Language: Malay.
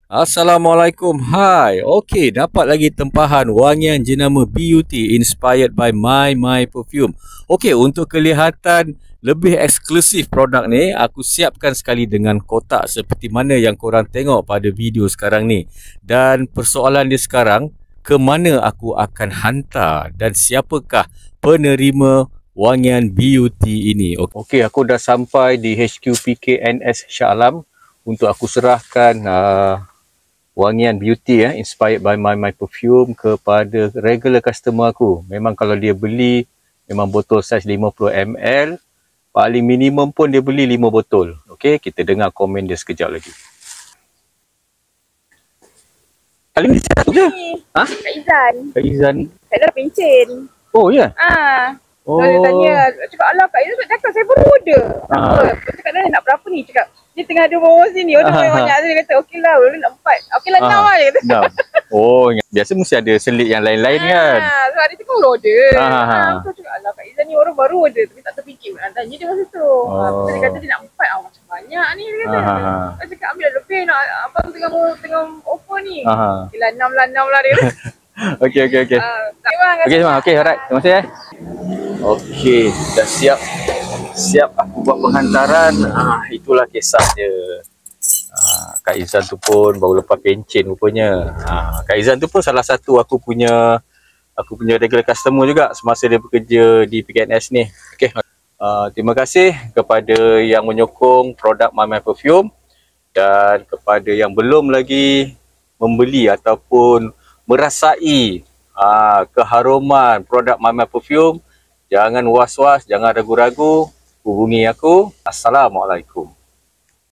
Assalamualaikum. Hai. Okey, dapat lagi tempahan wangian jenama BUT inspired by My Perfume. Okey, untuk kelihatan lebih eksklusif produk ni, aku siapkan sekali dengan kotak seperti mana yang korang tengok pada video sekarang ni. Dan persoalan dia sekarang, ke mana aku akan hantar dan siapakah penerima wangian BUT ini? Okey, aku dah sampai di HQ PKNS Shah Alam untuk aku serahkan wangian beauty inspired by My Perfume kepada regular customer aku. Memang kalau dia beli memang botol saiz 50 ml, paling minimum pun dia beli 5 botol. Okey, kita dengar komen dia sekejap lagi. Kali ni siapa je? Ha? Kak Izan. Kak Izan. Kak Izan pencen. Oh ya? Oh. Dia tanya, cakap alah Kak Izan cakap saya baru order. Apa? Cakap dia nak berapa ni? Cakap dia tengah ada promosi sini. Order banyak. Dia kata okey lah, nak 4. Okey lah 6 lah dia kata. 6. Oh, biasa mesti ada selit yang lain-lain kan? So hari tu kan order. So cakap alah Kak Izan ni orang baru order tapi tak terfikir nak tanya dia masa tu. So dia kata dia nak 4. Macam banyak ni dia kata. Saya cakap ambil dah lebih nak abang tengah offer ni. Okey lah 6 lah dia kata. Okey. Okey, alright. Terima kasih. Okey, dah siap aku buat penghantaran. Itulah kisah dia. Kak Izan tu pun baru lepas pencen rupanya. Kak Izan tu pun salah satu aku punya regular customer juga semasa dia bekerja di PKNS ni. Okey. Terima kasih kepada yang menyokong produk My Perfume dan kepada yang belum lagi membeli ataupun merasai keharuman produk My Perfume, jangan was-was, jangan ragu-ragu, hubungi aku. Assalamualaikum.